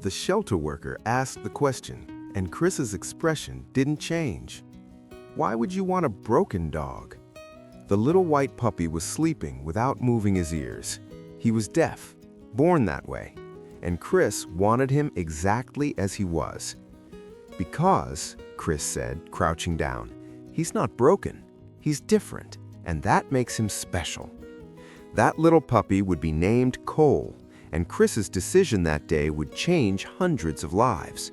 The shelter worker asked the question, and Chris's expression didn't change. Why would you want a broken dog? The little white puppy was sleeping without moving his ears. He was deaf, born that way, and Chris wanted him exactly as he was. Because, Chris said, crouching down, he's not broken, he's different, and that makes him special. That little puppy would be named Cole, and Chris's decision that day would change hundreds of lives.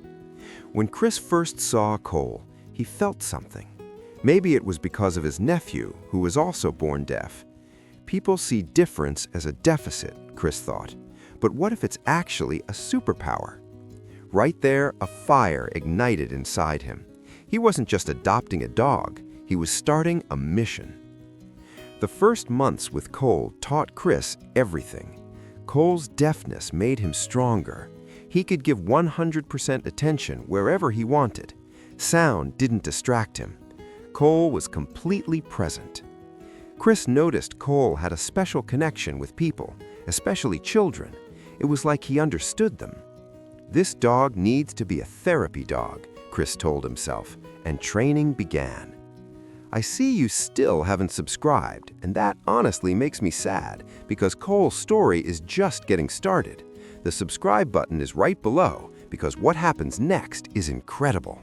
When Chris first saw Cole, he felt something. Maybe it was because of his nephew, who was also born deaf. People see difference as a deficit, Chris thought. But what if it's actually a superpower? Right there, a fire ignited inside him. He wasn't just adopting a dog, he was starting a mission. The first months with Cole taught Chris everything. Cole's deafness made him stronger. He could give 100% attention wherever he wanted. Sound didn't distract him. Cole was completely present. Chris noticed Cole had a special connection with people, especially children. It was like he understood them. This dog needs to be a therapy dog, Chris told himself, and training began. I see you still haven't subscribed, and that honestly makes me sad because Cole's story is just getting started. The subscribe button is right below because what happens next is incredible.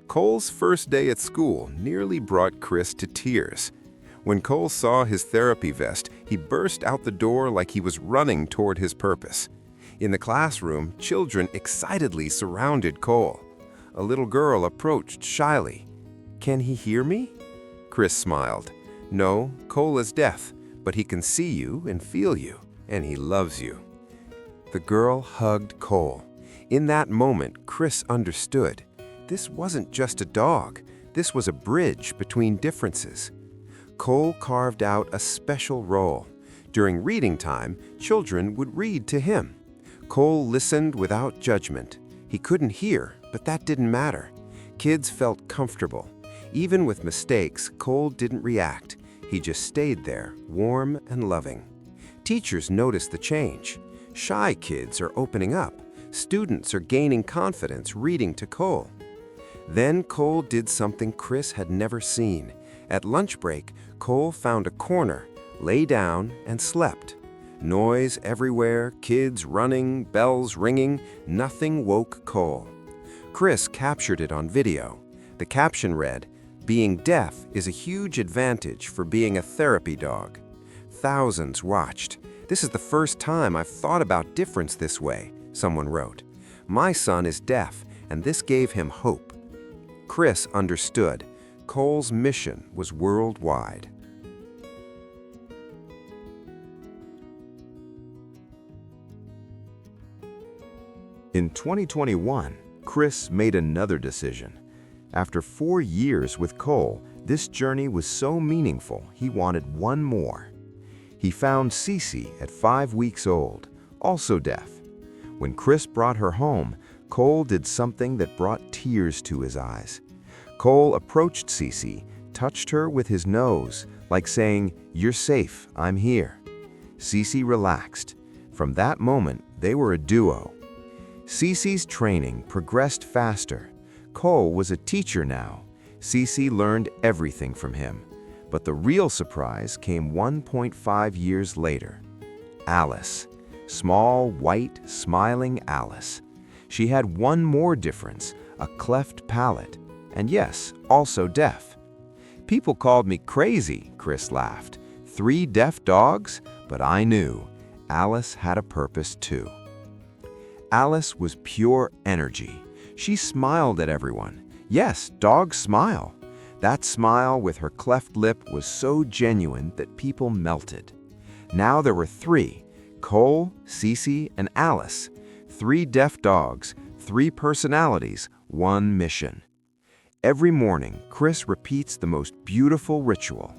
Cole's first day at school nearly brought Chris to tears. When Cole saw his therapy vest, he burst out the door like he was running toward his purpose. In the classroom, children excitedly surrounded Cole. A little girl approached shyly. "Can he hear me?" Chris smiled. "No, Cole is deaf, but he can see you and feel you, and he loves you." The girl hugged Cole. In that moment, Chris understood. This wasn't just a dog. This was a bridge between differences. Cole carved out a special role. During reading time, children would read to him. Cole listened without judgment. He couldn't hear, but that didn't matter. Kids felt comfortable. Even with mistakes, Cole didn't react. He just stayed there, warm and loving. Teachers noticed the change. Shy kids are opening up. Students are gaining confidence reading to Cole. Then Cole did something Chris had never seen. At lunch break, Cole found a corner, lay down, and slept. Noise everywhere, kids running, bells ringing, nothing woke Cole. Chris captured it on video. The caption read, "Being deaf is a huge advantage for being a therapy dog." Thousands watched. "This is the first time I've thought about difference this way," someone wrote. "My son is deaf, and this gave him hope." Chris understood. Cole's mission was worldwide. In 2021, Chris made another decision. After 4 years with Cole, this journey was so meaningful he wanted one more. He found CeCe at 5 weeks old, also deaf. When Chris brought her home, Cole did something that brought tears to his eyes. Cole approached CeCe, touched her with his nose, like saying, "You're safe, I'm here." CeCe relaxed. From that moment, they were a duo. CeCe's training progressed faster. Cole was a teacher now. CeCe learned everything from him. But the real surprise came 1.5 years later. Alice. Small, white, smiling Alice. She had one more difference, a cleft palate. And yes, also deaf. "People called me crazy," Chris laughed. 3 deaf dogs? But I knew. Alice had a purpose too. Alice was pure energy. She smiled at everyone. Yes, dogs smile. That smile with her cleft lip was so genuine that people melted. Now there were 3, Cole, CeCe, and Alice. 3 deaf dogs, 3 personalities, 1 mission. Every morning, Chris repeats the most beautiful ritual.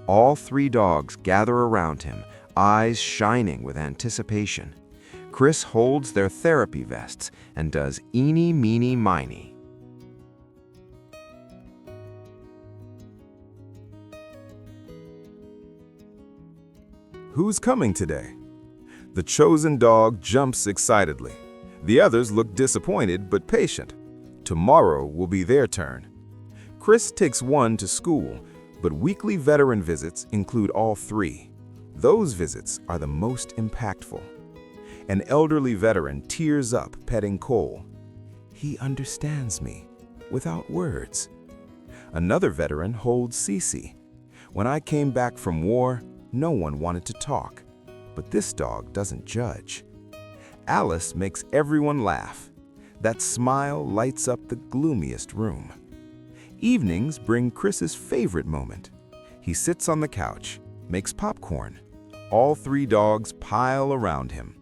All 3 dogs gather around him, eyes shining with anticipation. Chris holds their therapy vests and does eeny, meeny, miny. who's coming today?" The chosen dog jumps excitedly. The others look disappointed but patient. Tomorrow will be their turn. Chris takes one to school, but weekly veteran visits include all three. Those visits are the most impactful. An elderly veteran tears up petting Cole. "He understands me without words." Another veteran holds CeCe. "When I came back from war, no one wanted to talk, but this dog doesn't judge." Alice makes everyone laugh. That smile lights up the gloomiest room. Evenings bring Chris's favorite moment. He sits on the couch, makes popcorn. All three dogs pile around him.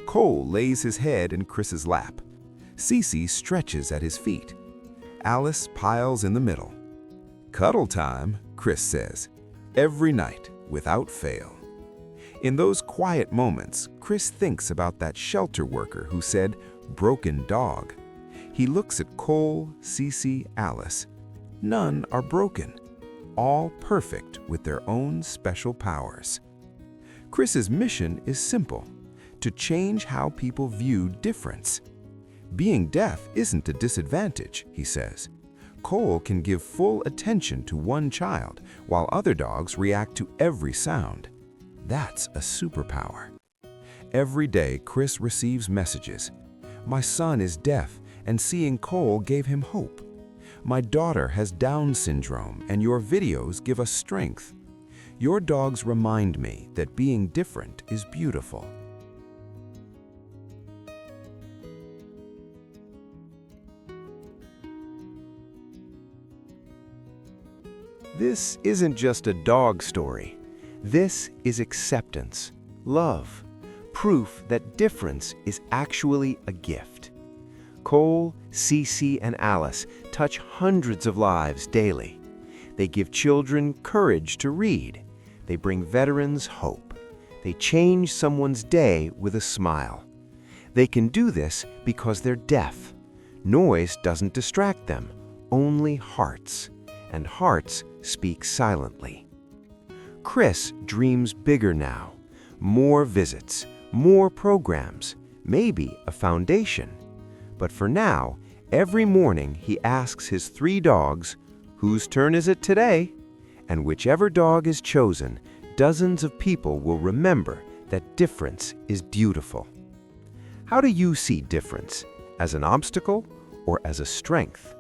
Cole lays his head in Chris's lap. CeCe stretches at his feet. Alice piles in the middle. "Cuddle time," Chris says, "every night without fail." In those quiet moments, Chris thinks about that shelter worker who said, "broken dog." He looks at Cole, CeCe, Alice. None are broken, all perfect with their own special powers. Chris's mission is simple: to change how people view difference. Being deaf isn't a disadvantage, he says. Cole can give full attention to one child, while other dogs react to every sound. That's a superpower. Every day, Chris receives messages. "My son is deaf, and seeing Cole gave him hope. My daughter has Down syndrome, and your videos give us strength. Your dogs remind me that being different is beautiful." This isn't just a dog story. This is acceptance, love, proof that difference is actually a gift. Cole, CeCe, and Alice touch hundreds of lives daily. They give children courage to read. They bring veterans hope. They change someone's day with a smile. They can do this because they're deaf. Noise doesn't distract them, only hearts. And hearts speak silently. Chris dreams bigger now. More visits, more programs, maybe a foundation. But for now, every morning he asks his three dogs, "Whose turn is it today?" And whichever dog is chosen, dozens of people will remember that difference is beautiful. How do you see difference? As an obstacle or as a strength?